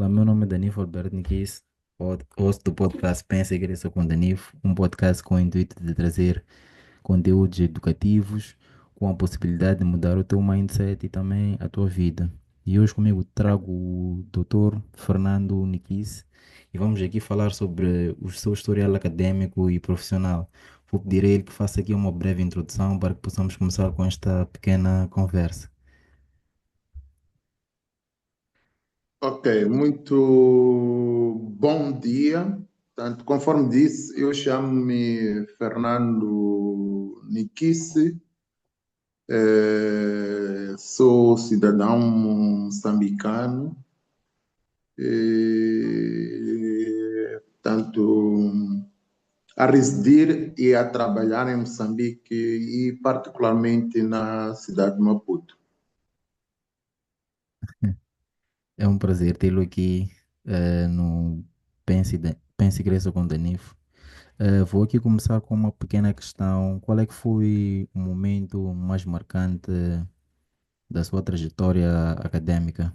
Olá, meu nome é Danilo Alberto Niquis, host do podcast Pensa e Cresça com Danilo, um podcast com o intuito de trazer conteúdos educativos com a possibilidade de mudar o teu mindset e também a tua vida. E hoje comigo trago o Dr. Fernando Niquis e vamos aqui falar sobre o seu historial acadêmico e profissional. Vou pedir a ele que faça aqui uma breve introdução para que possamos começar com esta pequena conversa. Ok, muito bom dia. Portanto, conforme disse, eu chamo-me Fernando Nikice, sou cidadão moçambicano, portanto, a residir e a trabalhar em Moçambique e particularmente na cidade de Maputo. É um prazer tê-lo aqui no Pense e Cresça com Danilo. Vou aqui começar com uma pequena questão. Qual é que foi o momento mais marcante da sua trajetória acadêmica?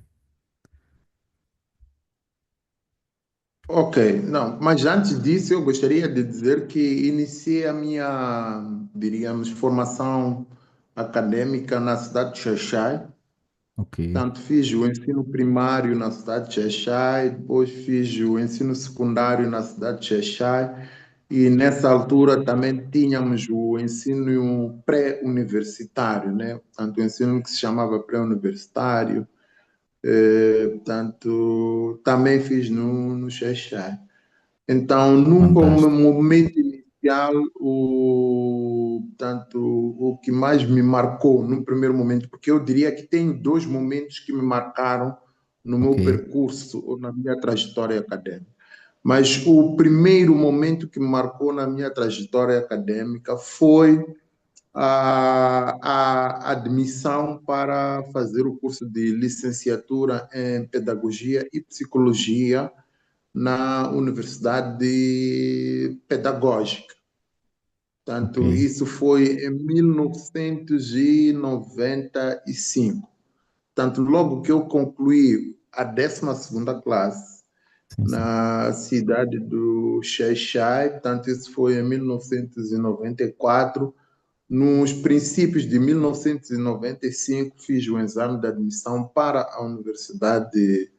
Ok, não, mas antes disso eu gostaria de dizer que iniciei a minha, diríamos, formação acadêmica na cidade de Xaixai. Ok, Portanto, fiz o ensino primário na cidade de Xaixai, depois fiz o ensino secundário na cidade de Xaixai e nessa altura também tínhamos o ensino pré-universitário, né? Portanto, o ensino que se chamava pré-universitário, portanto, também fiz no Xaixai. Então, num fantástico. momento inicial, tanto, o que mais me marcou num primeiro momento, porque eu diria que tem dois momentos que me marcaram no Ok, meu percurso ou na minha trajetória acadêmica. Mas o primeiro momento que me marcou na minha trajetória acadêmica foi a admissão para fazer o curso de licenciatura em Pedagogia e Psicologia na Universidade Pedagógica. ok, Portanto, isso foi em 1995. Portanto, logo que eu concluí a 12ª classe sim, sim. na cidade do Xai-Xai, portanto, isso foi em 1994. Nos princípios de 1995, fiz o exame de admissão para a Universidade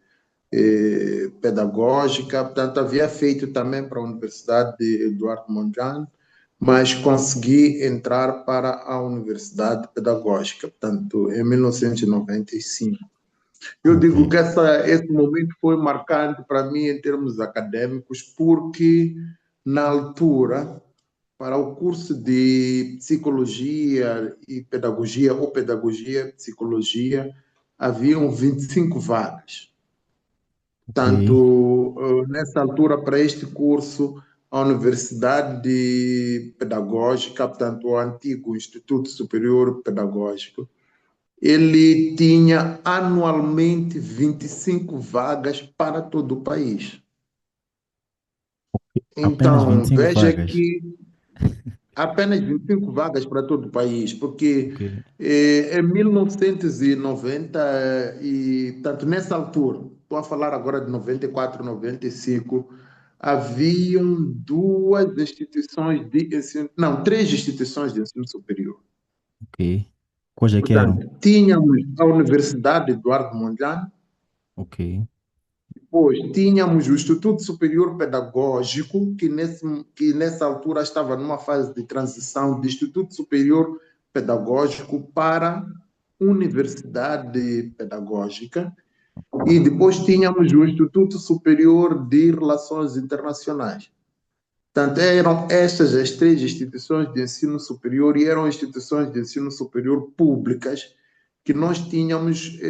Pedagógica, portanto, havia feito também para a Universidade de Eduardo Mondlane, mas consegui entrar para a Universidade Pedagógica, portanto, em 1995. Eu Ok, digo que esse momento foi marcante para mim em termos acadêmicos, porque na altura, para o curso de Psicologia e Pedagogia, ou Pedagogia e Psicologia, haviam 25 vagas. ok, Tanto nessa altura, para este curso, a Universidade Pedagógica, portanto, o antigo Instituto Superior Pedagógico, ele tinha anualmente 25 vagas para todo o país. apenas Então, 25 veja vagas. que apenas 25 vagas para todo o país, porque Ok, em 1990, tanto nessa altura, estou a falar agora de 94, 95, haviam duas instituições de ensino, não, três instituições de ensino superior. ok. Quais é que eram? Portanto, tínhamos a Universidade Eduardo Mondlane, Ok, depois tínhamos o Instituto Superior Pedagógico, que nessa altura estava numa fase de transição de Instituto Superior Pedagógico para Universidade Pedagógica, e depois tínhamos o Instituto Superior de Relações Internacionais. Portanto, eram estas as três instituições de ensino superior e eram instituições de ensino superior públicas que nós tínhamos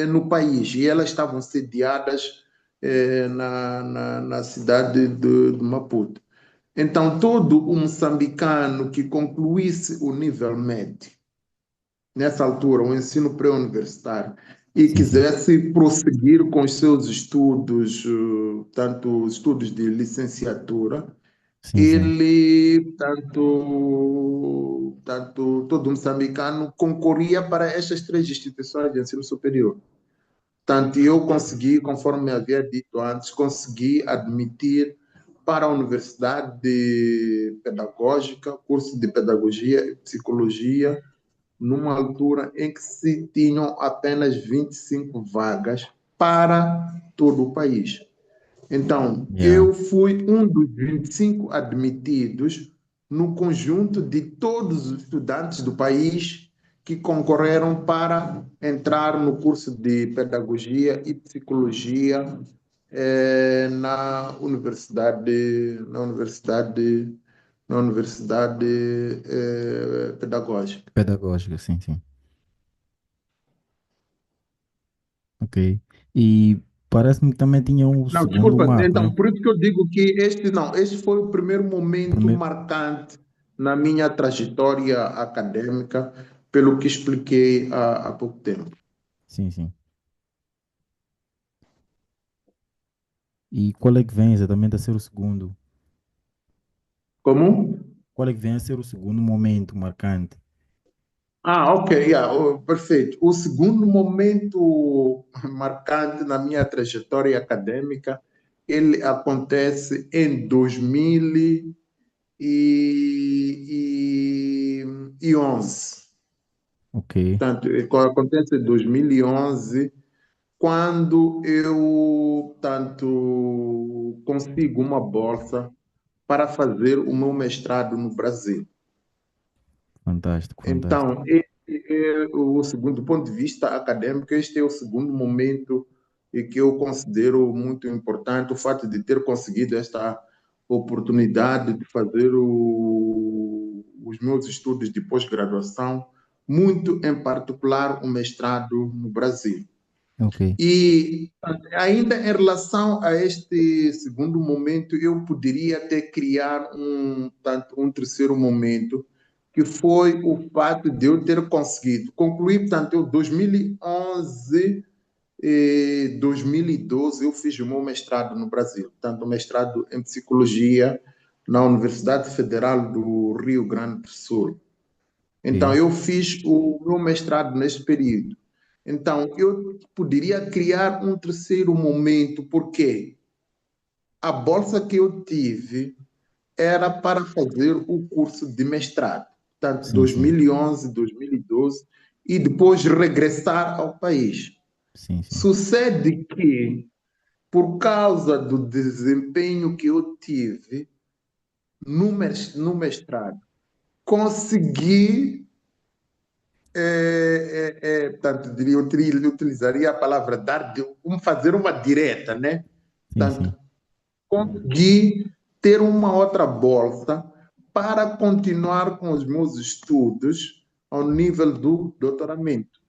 no país e elas estavam sediadas na cidade de Maputo. Então, todo o moçambicano que concluísse o nível médio, nessa altura, o ensino pré-universitário, e sim, sim, quisesse prosseguir com os seus estudos, tanto os estudos de licenciatura, sim, sim. ele, todo moçambicano concorria para estas três instituições de ensino superior. Portanto, eu consegui, conforme havia dito antes, consegui admitir para a Pedagógica, curso de Pedagogia e Psicologia, numa altura em que se tinham apenas 25 vagas para todo o país. Então, Yeah. eu fui um dos 25 admitidos no conjunto de todos os estudantes do país que concorreram para entrar no curso de Pedagogia e Psicologia na universidade pedagógica. Pedagógica, sim, sim. Ok. E parece-me que também tinha um Não, segundo desculpa. marco, Então, né? por isso que eu digo que este foi o primeiro O momento primeiro. marcante na minha trajetória acadêmica, pelo que expliquei há pouco tempo. Sim, sim. E qual é que vem exatamente a ser o segundo? Como? Qual é que vem a ser o segundo momento marcante? Ah, ok, yeah, perfeito. O segundo momento marcante na minha trajetória acadêmica, ele acontece em 2011. Ok, Portanto, acontece em 2011, quando eu, tanto, consigo uma bolsa para fazer o meu mestrado no Brasil. fantástico, fantástico. Então, este é o segundo, do ponto de vista acadêmico, este é o segundo momento e que eu considero muito importante, o fato de ter conseguido esta oportunidade de fazer os meus estudos de pós-graduação, muito em particular o mestrado no Brasil. Ok, E ainda em relação a este segundo momento, eu poderia até criar um terceiro momento, que foi o fato de eu ter conseguido concluir, portanto, eu 2011 e 2012 eu fiz o meu mestrado no Brasil, portanto, o mestrado em psicologia na Universidade Federal do Rio Grande do Sul. Então, ok. eu fiz o meu mestrado nesse período. Então, eu poderia criar um terceiro momento, porque a bolsa que eu tive era para fazer o curso de mestrado, portanto, Sim, sim, 2011, 2012, e depois regressar ao país. sim, sim. Sucede que, por causa do desempenho que eu tive no mestrado, consegui portanto, utilizaria a palavra dar, fazer uma direta, né? Sim, Portanto, sim. consegui ter uma outra bolsa para continuar com os meus estudos ao nível do doutoramento.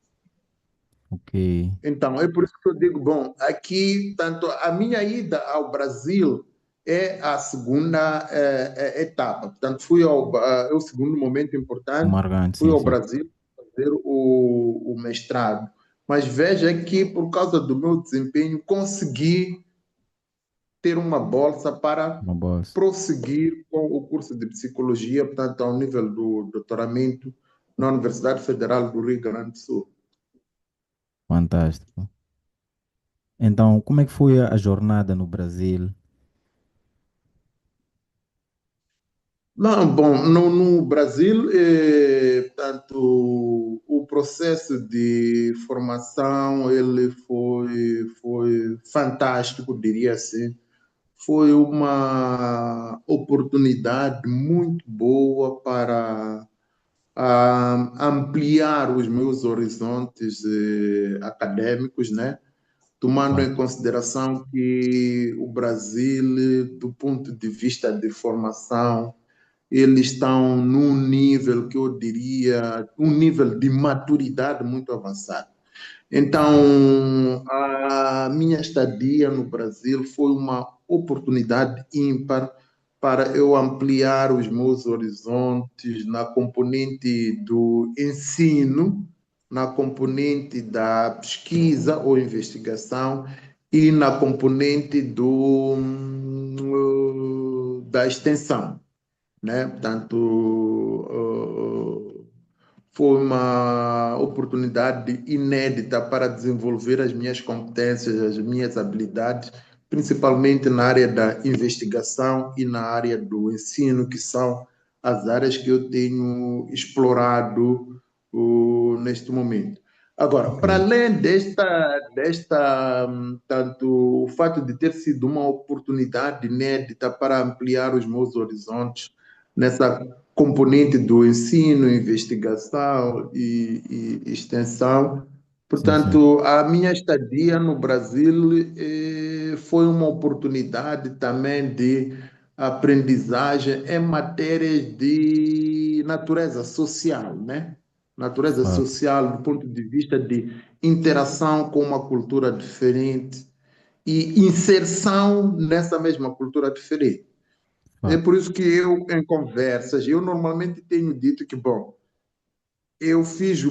Ok. Então, é por isso que eu digo, bom, aqui, tanto a minha ida ao Brasil é a segunda etapa. Portanto, é o segundo momento O importante, marcante, fui sim, ao sim. Brasil fazer o mestrado. Mas veja que, por causa do meu desempenho, consegui ter uma bolsa para Uma boss. prosseguir com o curso de psicologia, portanto, ao nível do doutoramento na Universidade Federal do Rio Grande do Sul. Fantástico. Então, como é que foi a jornada no Brasil? Não, bom, no Brasil, portanto, o processo de formação ele foi fantástico, diria assim. Foi uma oportunidade muito boa para ampliar os meus horizontes acadêmicos, né? Tomando Fan- em consideração que o Brasil, do ponto de vista de formação, eles estão num nível que eu diria, um nível de maturidade muito avançado. Então, a minha estadia no Brasil foi uma oportunidade ímpar para eu ampliar os meus horizontes na componente do ensino, na componente da pesquisa ou investigação e na componente da extensão, né? Portanto, foi uma oportunidade inédita para desenvolver as minhas competências, as minhas habilidades, principalmente na área da investigação e na área do ensino, que são as áreas que eu tenho explorado neste momento. Agora, Ok, para além tanto o fato de ter sido uma oportunidade inédita para ampliar os meus horizontes nessa componente do ensino, investigação e extensão. sim, sim, Portanto, a minha estadia no Brasil foi uma oportunidade também de aprendizagem em matérias de natureza social, né? de Natureza fato, social do ponto de vista de interação com uma cultura diferente e inserção nessa mesma cultura diferente. de É fato, por isso que eu, em conversas, eu normalmente tenho dito que, bom, eu fiz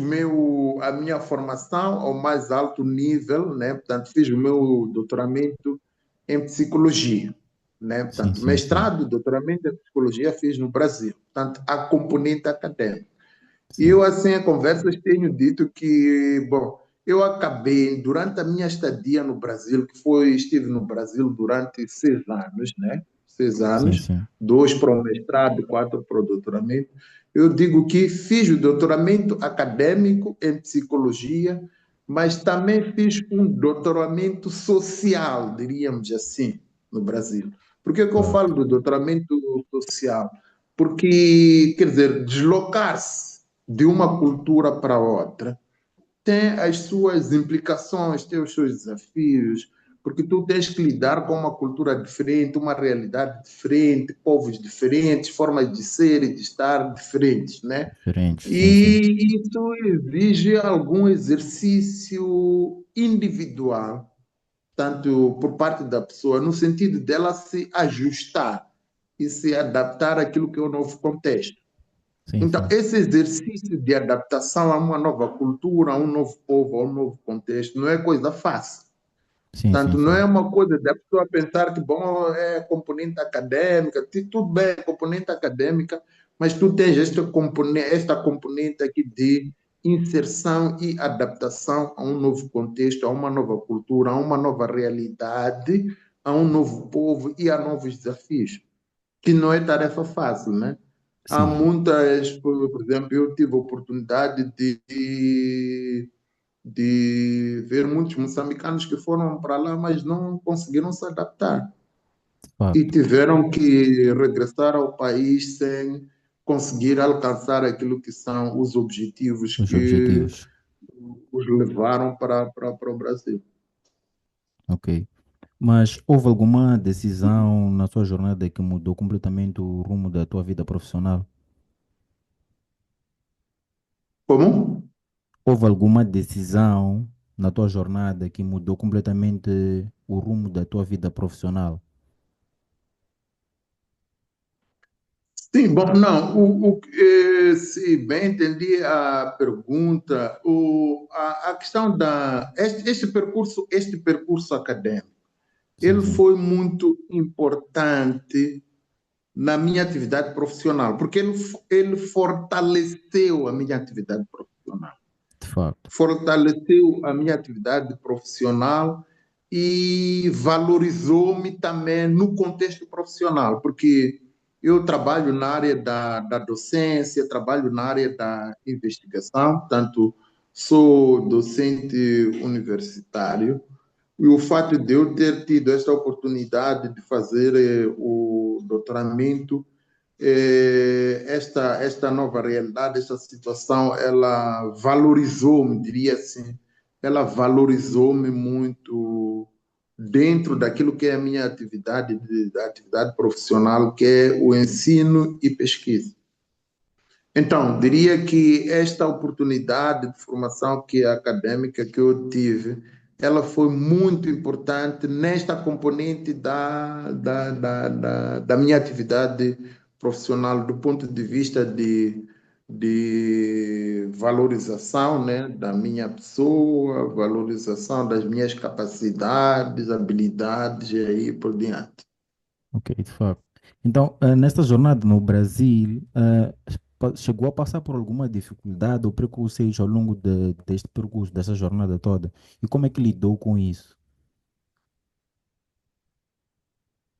a minha formação ao mais alto nível, né? Portanto, fiz o meu doutoramento em psicologia, né? sim, Portanto, sim, sim, mestrado, doutoramento em psicologia fiz no Brasil, portanto, a componente acadêmica. E sim, eu, assim, em conversas, tenho dito que, bom, eu acabei, durante a minha estadia no Brasil, estive no Brasil durante 6 anos, né? seis sim, anos, sim, 2 para o mestrado, 4 para o doutoramento. Eu digo que fiz o doutoramento acadêmico em psicologia, mas também fiz um doutoramento social, diríamos assim, no Brasil. Por que de que eu fato, falo do doutoramento social? Porque, quer dizer, deslocar-se de uma cultura para outra tem as suas implicações, tem os seus desafios, porque tu tens que lidar com uma cultura diferente, uma realidade diferente, povos diferentes, formas de ser e de estar diferentes, né? diferentes, sim, sim, E isso exige algum exercício individual, tanto por parte da pessoa, no sentido dela se ajustar e se adaptar àquilo que é o novo contexto. sim, Então, sim, esse exercício de adaptação a uma nova cultura, a um novo povo, a um novo contexto, não é coisa fácil. sim, sim, Tanto não sim, é uma coisa da pessoa pensar que, bom, é componente acadêmica, tudo bem, é componente acadêmica, mas tu tens esta componente aqui de inserção e adaptação a um novo contexto, a uma nova cultura, a uma nova realidade, a um novo povo e a novos desafios, que não é tarefa fácil, né? Há sim, muitas, por exemplo, eu tive a oportunidade de ver muitos moçambicanos que foram para lá, mas não conseguiram se adaptar de e fato, tiveram que regressar ao país sem conseguir alcançar aquilo que são os objetivos os que objetivos, os levaram para o Brasil. ok. Mas houve alguma decisão na sua jornada que mudou completamente o rumo da tua vida profissional? Como? Houve alguma decisão na tua jornada que mudou completamente o rumo da tua vida profissional? Sim, bom, não, se bem entendi a pergunta, a questão este percurso acadêmico, Sim, ele sim, foi muito importante na minha atividade profissional, porque ele fortaleceu a minha atividade profissional, de facto. fortaleceu a minha atividade profissional e valorizou-me também no contexto profissional, porque eu trabalho na área da docência, trabalho na área da investigação, tanto sou docente universitário, e o fato de eu ter tido esta oportunidade de fazer o doutoramento, esta nova realidade, esta situação, ela valorizou-me, diria assim, ela valorizou-me muito dentro daquilo que é a minha atividade, da atividade profissional, que é o ensino e pesquisa. Então, diria que esta oportunidade de formação que é acadêmica que eu tive, ela foi muito importante nesta componente da minha atividade profissional, do ponto de vista de valorização, né, da minha pessoa, valorização das minhas capacidades, habilidades e aí por diante. Ok, de facto. Então, nesta jornada no Brasil, chegou a passar por alguma dificuldade ou preconceito ao longo deste percurso, dessa jornada toda? E como é que lidou com isso?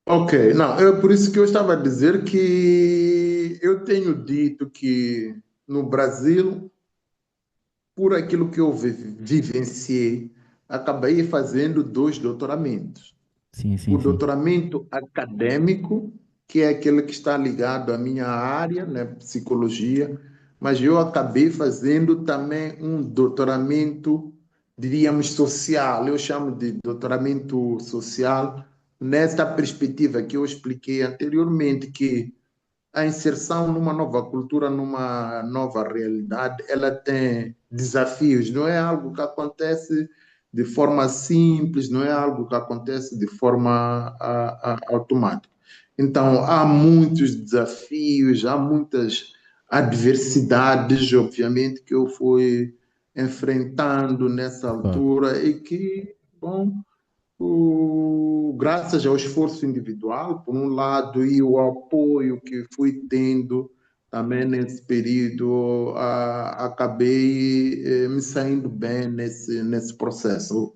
Ok, não, é por isso que eu estava a dizer que eu tenho dito que no Brasil, por aquilo que eu vivenciei, acabei fazendo dois doutoramentos. Sim, O sim, sim. doutoramento acadêmico, que é aquele que está ligado à minha área, né, psicologia, mas eu acabei fazendo também um doutoramento, diríamos, social. Eu chamo de doutoramento social, nessa perspectiva que eu expliquei anteriormente, que a inserção numa nova cultura, numa nova realidade, ela tem desafios, não é algo que acontece de forma simples, não é algo que acontece de forma automática. Então, há muitos desafios, há muitas adversidades, obviamente, que eu fui enfrentando nessa De facto, altura e que, bom, graças ao esforço individual, por um lado, e o apoio que fui tendo também nesse período, acabei me saindo bem nesse processo.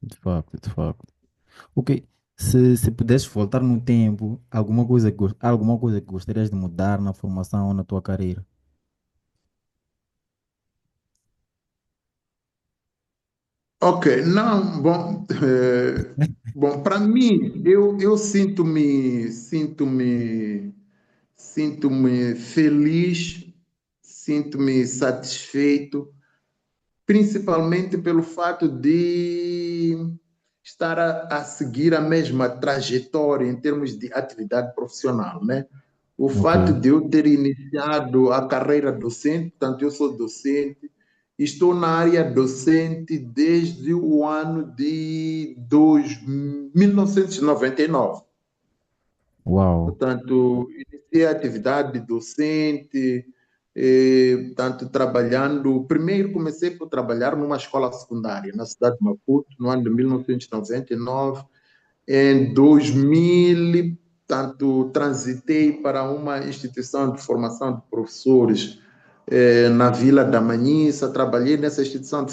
de facto, de facto. Ok, se pudesse voltar no tempo, alguma coisa que gostarias de mudar na formação ou na tua carreira? Ok, não, bom, bom, para mim, eu sinto-me feliz, sinto-me satisfeito principalmente pelo fato de estar a seguir a mesma trajetória em termos de atividade profissional, né? O Ok, fato de eu ter iniciado a carreira docente, portanto, eu sou docente, estou na área docente desde o ano de 1999. uau, Portanto, iniciei a atividade docente, portanto, trabalhando. Primeiro comecei por trabalhar numa escola secundária, na cidade de Maputo, no ano de 1999. Em 2000, portanto, transitei para uma instituição de formação de professores na Vila da Manhissa. Trabalhei nessa instituição de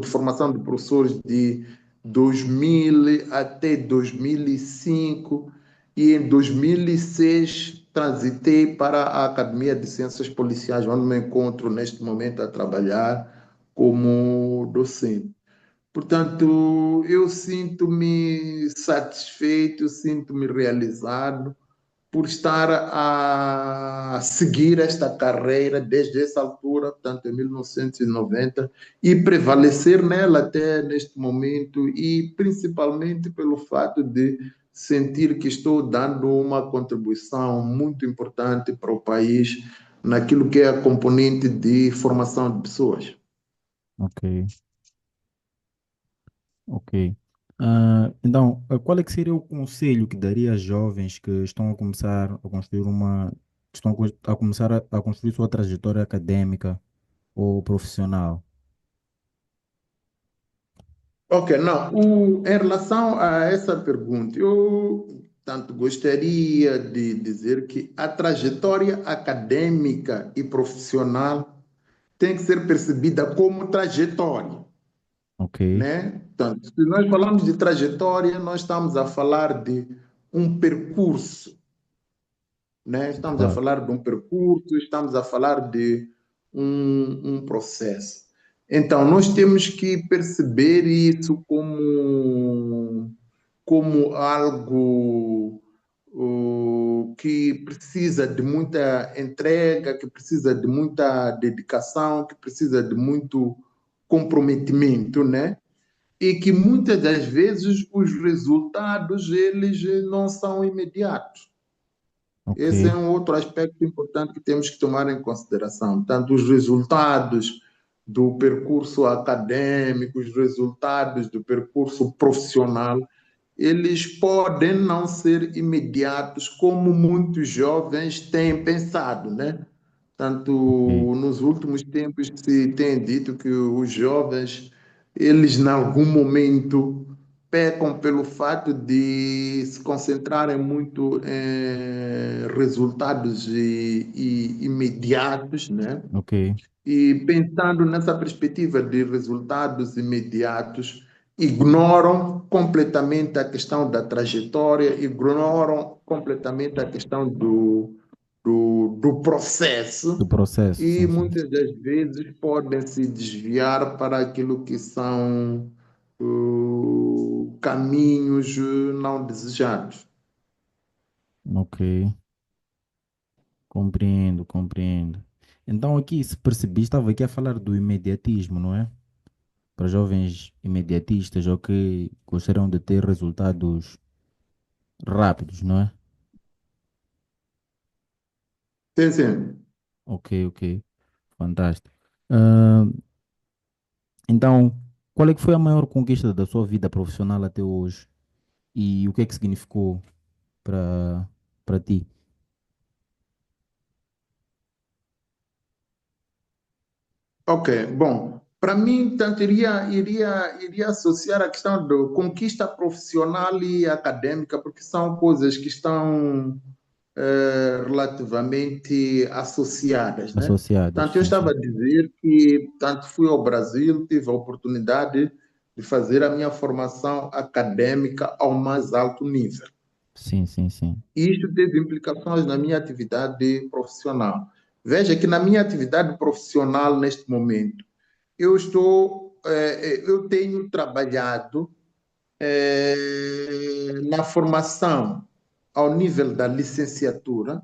formação de professores de 2000 até 2005 e em 2006 transitei para a Academia de Ciências Policiais, onde me encontro neste momento a trabalhar como docente. Portanto, eu sinto-me satisfeito, sinto-me realizado por estar a seguir esta carreira desde essa altura, portanto, em 1990, e prevalecer nela até neste momento, e principalmente pelo fato de sentir que estou dando uma contribuição muito importante para o país naquilo que é a componente de formação de pessoas. ok, ok. Então, qual é que seria o conselho que daria a jovens que estão a começar a construir a começar a construir sua trajetória acadêmica ou profissional? Ok, não, em relação a essa pergunta, eu tanto gostaria de dizer que a trajetória acadêmica e profissional tem que ser percebida como trajetória, Ok, né? Portanto, se nós falamos de trajetória, nós estamos a falar de um percurso, né? de Estamos a facto, falar de um percurso, estamos a falar de um processo. Então, nós temos que perceber isso como algo que precisa de muita entrega, que precisa de muita dedicação, que precisa de muito comprometimento, né? E que muitas das vezes os resultados eles não são imediatos. ok, Esse é um outro aspecto importante que temos que tomar em consideração. Tanto os resultados do percurso acadêmico, os resultados do percurso profissional, eles podem não ser imediatos, como muitos jovens têm pensado, né? Tanto ok, nos últimos tempos se tem dito que os jovens, eles, em algum momento, pecam pelo fato de se concentrarem muito em resultados imediatos, né? Ok, E pensando nessa perspectiva de resultados imediatos, ignoram completamente a questão da trajetória, ignoram completamente a questão do processo do processo, e sim, sim. muitas das vezes podem se desviar para aquilo que são caminhos não desejados. Ok, compreendo, compreendo. Então aqui, se percebi, estava aqui a falar do imediatismo, não é? Para jovens imediatistas ou que gostariam de ter resultados rápidos, não é? Sim, sim. Ok, ok, fantástico. Ah, então, qual é que foi a maior conquista da sua vida profissional até hoje e o que é que significou para para ti? Ok, bom, para mim, tanto iria associar a questão da conquista profissional e acadêmica, porque são coisas que estão relativamente associadas, né? Associadas, Tanto eu sim, estava sim. a dizer que tanto fui ao Brasil, tive a oportunidade de fazer a minha formação acadêmica ao mais alto nível. Sim, sim, sim. E isto teve implicações na minha atividade profissional. Veja que na minha atividade profissional, neste momento, eu tenho trabalhado na formação ao nível da licenciatura,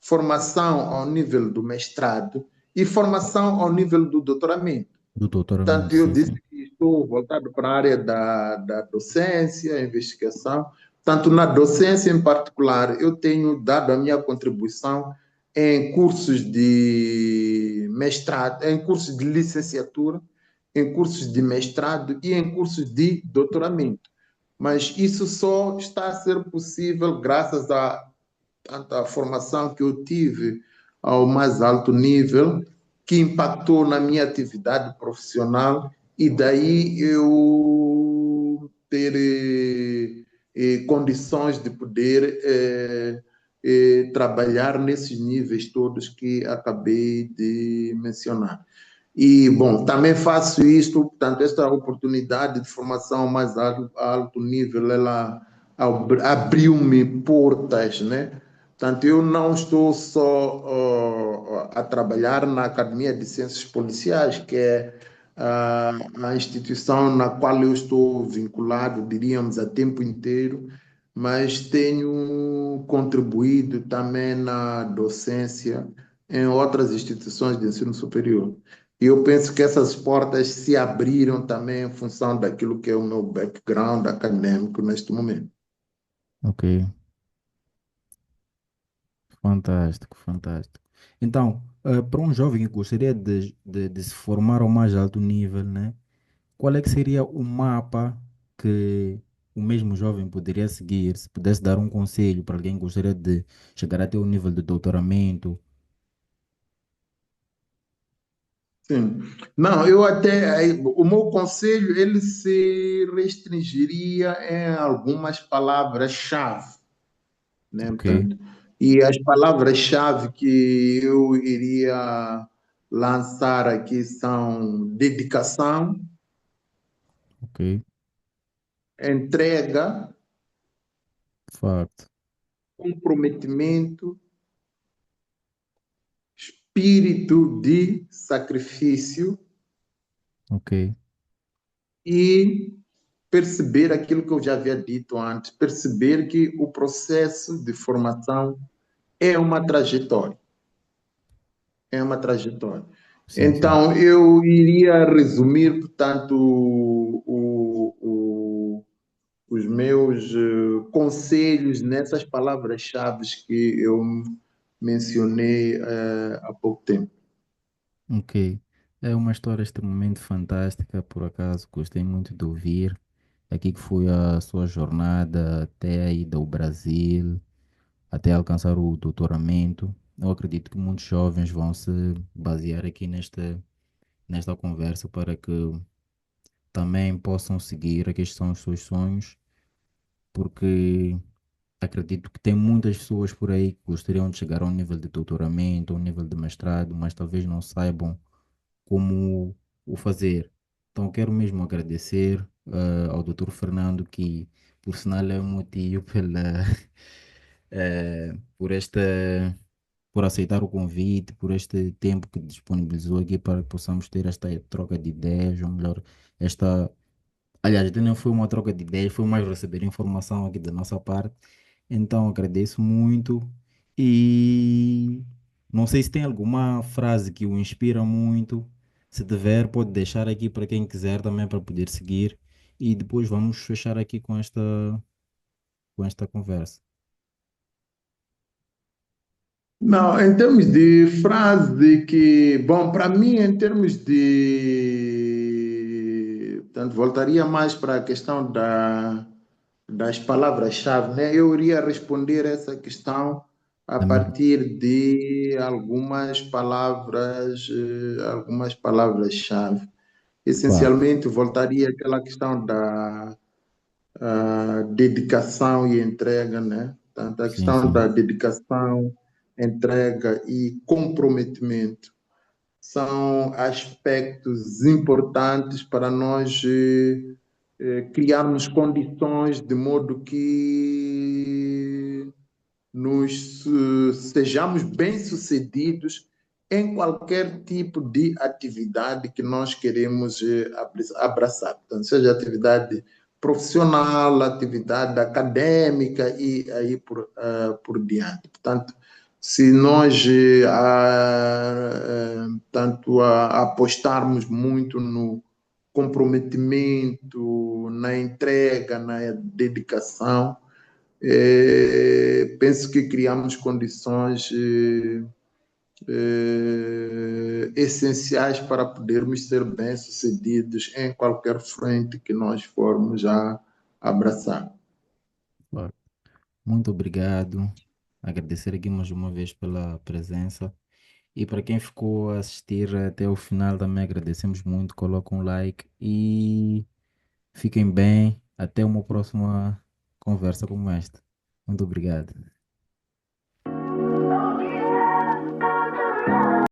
formação ao nível do mestrado e formação ao nível do doutoramento. Do Portanto, doutoramento, eu sim, disse sim. que estou voltado para a área da docência, investigação. Tanto na docência em particular, eu tenho dado a minha contribuição em cursos de mestrado, em cursos de licenciatura, em cursos de mestrado e em cursos de doutoramento. Mas isso só está a ser possível graças a tanto a formação que eu tive ao mais alto nível, que impactou na minha atividade profissional, e daí eu ter condições de poder trabalhar nesses níveis todos que acabei de mencionar. E, bom, também faço isto, portanto, esta oportunidade de formação ao mais alto nível, ela abriu-me portas, né? Portanto, eu não estou só a trabalhar na Academia de Ciências Policiais, que é a instituição na qual eu estou vinculado, diríamos, a tempo inteiro, mas tenho contribuído também na docência em outras instituições de ensino superior. E eu penso que essas portas se abriram também em função daquilo que é o meu background acadêmico neste momento. Ok, fantástico, fantástico. Então, para um jovem que gostaria de se formar ao mais alto nível, né? Qual é que seria o mapa que o mesmo jovem poderia seguir, se pudesse dar um conselho para alguém que gostaria de chegar até o nível de doutoramento? Sim. Não, eu até, o meu conselho, ele se restringiria em algumas palavras-chave, né? Ok, Portanto, e as palavras-chave que eu iria lançar aqui são dedicação, ok, entrega, facto, comprometimento, espírito de sacrifício ok, e perceber aquilo que eu já havia dito antes, perceber que o processo de formação é uma trajetória, é uma trajetória. sim, sim. Então, eu iria resumir, portanto, os meus conselhos nessas palavras-chave que eu mencionei há pouco tempo. Ok. É uma história extremamente fantástica, por acaso, gostei muito de ouvir. Aqui que foi a sua jornada até a ida ao Brasil, até alcançar o doutoramento. Eu acredito que muitos jovens vão se basear aqui nesta conversa para que também possam seguir aqueles são os seus sonhos, porque acredito que tem muitas pessoas por aí que gostariam de chegar a um nível de doutoramento, a um nível de mestrado, mas talvez não saibam como o fazer. Então, quero mesmo agradecer ao Dr. Fernando, que, por sinal, é o motivo por por aceitar o convite, por este tempo que disponibilizou aqui para que possamos ter esta troca de ideias, ou melhor, esta. Aliás, não foi uma troca de ideias, foi mais receber informação aqui da nossa parte. Então, agradeço muito e não sei se tem alguma frase que o inspira muito. Se tiver, pode deixar aqui para quem quiser também para poder seguir. E depois vamos fechar aqui com esta conversa. Não, em termos de frase que, bom, para mim, em termos de, portanto, voltaria mais para a questão das palavras-chave, né? Eu iria responder essa questão a Também, partir de algumas palavras-chave. claro, Essencialmente, voltaria àquela questão da dedicação e entrega, né? Portanto, a sim, questão da sim, dedicação, entrega e comprometimento são aspectos importantes para nós criarmos condições de modo que sejamos bem-sucedidos em qualquer tipo de atividade que nós queremos abraçar. Portanto, seja atividade profissional, atividade acadêmica e aí por diante. Portanto, se nós apostarmos muito no comprometimento, na entrega, na dedicação, penso que criamos condições essenciais para podermos ser bem-sucedidos em qualquer frente que nós formos a abraçar. claro. Muito obrigado. Agradecer aqui mais uma vez pela presença. E para quem ficou a assistir até o final, também agradecemos muito. Coloca um like e fiquem bem. Até uma próxima conversa como esta. Muito obrigado.